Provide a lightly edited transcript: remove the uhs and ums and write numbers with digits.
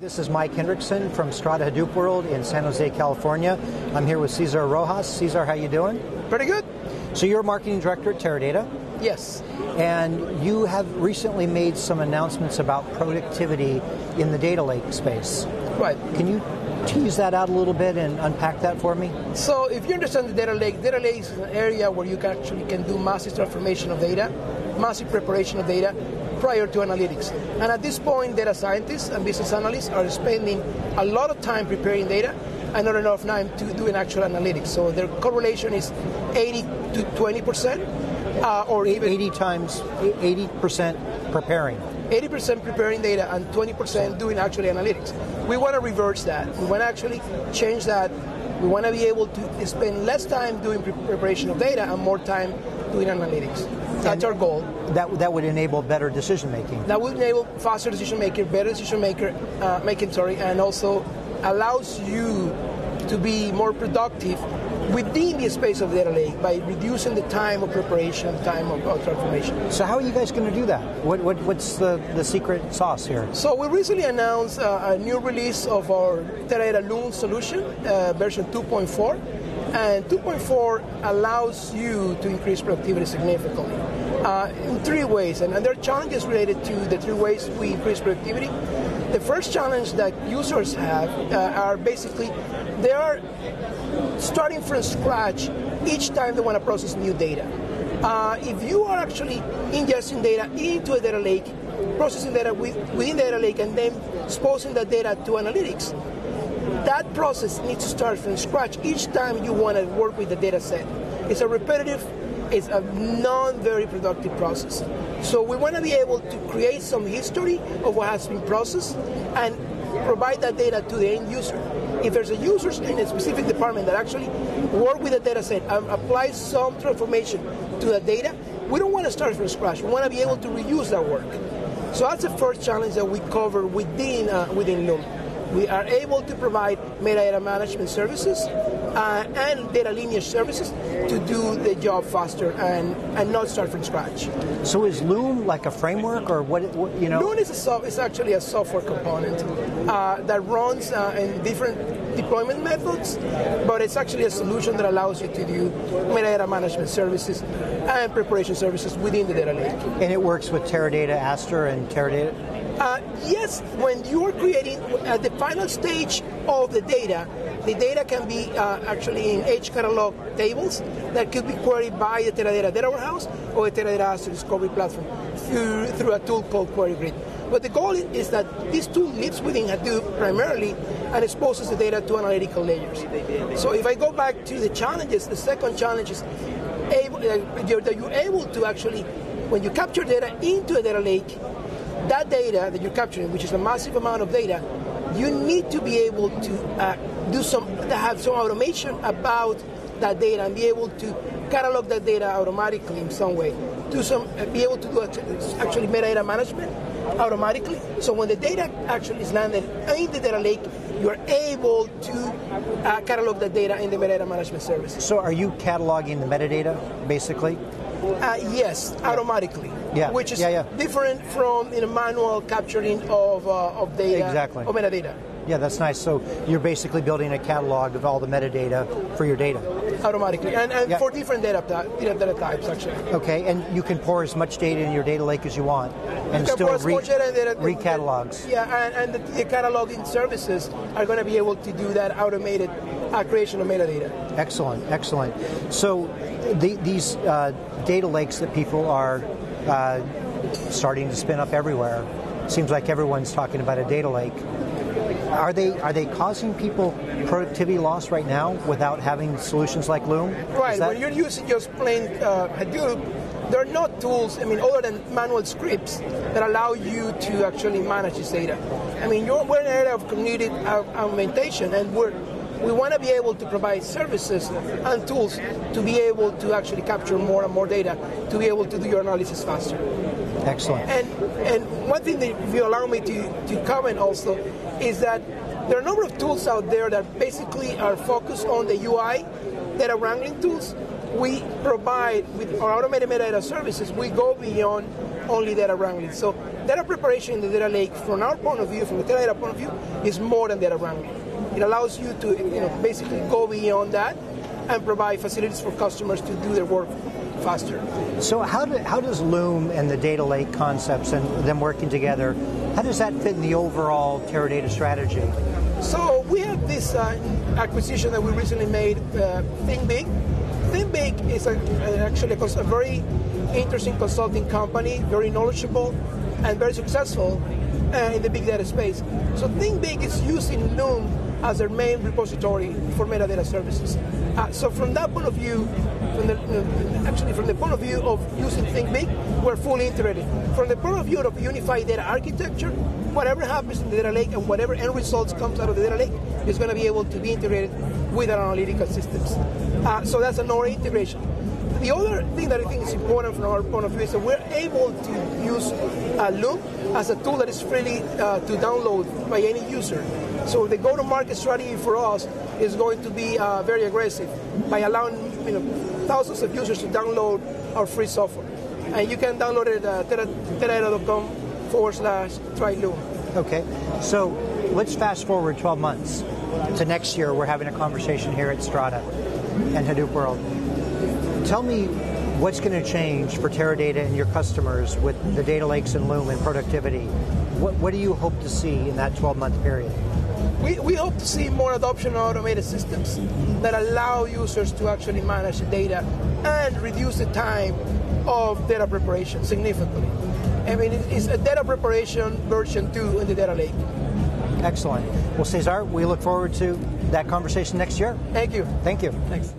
This is Mike Hendrickson from Strata Hadoop World in San Jose, California. I'm here with Cesar Rojas. Cesar, how you doing? Pretty good. So you're marketing director at Teradata? Yes. And you have recently made some announcements about productivity in the data lake space. Right. Can you tease that out a little bit and unpack that for me? So if you understand the data lake is an area where you actually can do massive transformation of data, massive preparation of data prior to analytics. And at this point, data scientists and business analysts are spending a lot of time preparing data and not enough time to do an actual analytics. So their correlation is 80 to 20%, or even 80% preparing. 80% preparing data and 20% doing actually analytics. We want to reverse that. We want to actually change that. We want to be able to spend less time doing preparation of data and more time doing analytics. That's our goal. That would enable better decision making. That would enable faster decision making, better decision making, and also allows you to be more productive within the space of the data lake by reducing the time of preparation, time of transformation. So how are you guys going to do that? What's the secret sauce here? So we recently announced a new release of our Teradata Loom solution, version 2.4. And 2.4 allows you to increase productivity significantly in three ways. And there are challenges related to the three ways we increase productivity. The first challenge that users have are basically they are starting from scratch each time they want to process new data. If you are actually ingesting data into a data lake, processing data within the data lake, and then exposing that data to analytics, that process needs to start from scratch each time you want to work with the data set. It's a repetitive, it's a non-very productive process. So we want to be able to create some history of what has been processed and provide that data to the end user. If there's a user in a specific department that actually work with the data set and apply some transformation to the data, we don't want to start from scratch. We want to be able to reuse that work. So that's the first challenge that we cover within Loom. We are able to provide metadata management services and data lineage services to do the job faster and not start from scratch. So is Loom like a framework, or what you know? Loom is actually a software component that runs in different deployment methods, but it's actually a solution that allows you to do metadata management services and preparation services within the data lake. And it works with Teradata, Aster, and Teradata? Yes, when you are creating at the final stage of the data can be actually in H catalog tables that could be queried by the Teradata Data Warehouse or the Teradata Aster Discovery Platform through a tool called QueryGrid. But the goal is that this tool lives within Hadoop primarily and exposes the data to analytical layers. So if I go back to the challenges, the second challenge is that you're able to actually, when you capture data into a data lake, that data that you're capturing, which is a massive amount of data, you need to be able to have some automation about that data and be able to catalog that data automatically in some way. Be able to do actually metadata management automatically. So when the data actually is landed in the data lake, you're able to catalog the data in the metadata management services. So are you cataloging the metadata, basically? Yes, automatically. Yeah. Which is different from manual capturing of data, exactly. of metadata. Yeah, that's nice. So you're basically building a catalog of all the metadata for your data. Automatically, and for different data types, actually. Okay, and you can pour as much data in your data lake as you want, and still recatalogs. Yeah, and the cataloging services are going to be able to do that automated creation of metadata. Excellent, excellent. So these data lakes that people are starting to spin up everywhere, seems like everyone's talking about a data lake. Are they causing people productivity loss right now without having solutions like Loom? Right. When you're using just plain Hadoop, there are not tools, other than manual scripts that allow you to actually manage this data. We're in an area of community augmentation, and we want to be able to provide services and tools to be able to actually capture more and more data, to be able to do your analysis faster. Excellent. And one thing that, if you allow me to comment also, is that there are a number of tools out there that basically are focused on the UI, data wrangling tools. We provide, with our automated metadata services, we go beyond only data wrangling. So data preparation in the data lake, from our point of view, from the Teradata point of view, is more than data wrangling. It allows you to basically go beyond that and provide facilities for customers to do their work faster. So how does Loom and the data lake concepts and them working together, how does that fit in the overall Teradata strategy? So we have this acquisition that we recently made, Think Big. Think Big is actually a very interesting consulting company, very knowledgeable and very successful in the big data space. So Think Big is using Loom as their main repository for metadata services. So from that point of view, from the point of view of using Think Big, we're fully integrated. From the point of view of unified data architecture, whatever happens in the data lake and whatever end results comes out of the data lake is going to be able to be integrated with our analytical systems. So that's another integration. The other thing that I think is important from our point of view is that we're able to use Loom as a tool that is freely to download by any user. So the go-to-market strategy for us is going to be very aggressive by allowing thousands of users to download our free software. And you can download it at teradata.com/try Loom. Okay, so let's fast forward 12 months to next year. We're having a conversation here at Strata and Hadoop World. Tell me what's going to change for Teradata and your customers with the data lakes and Loom and productivity. What do you hope to see in that 12-month period? We hope to see more adoption of automated systems that allow users to actually manage the data and reduce the time of data preparation significantly. I mean, it's a data preparation version 2 in the data lake. Excellent. Well, Cesar, we look forward to that conversation next year. Thank you. Thank you. Thanks.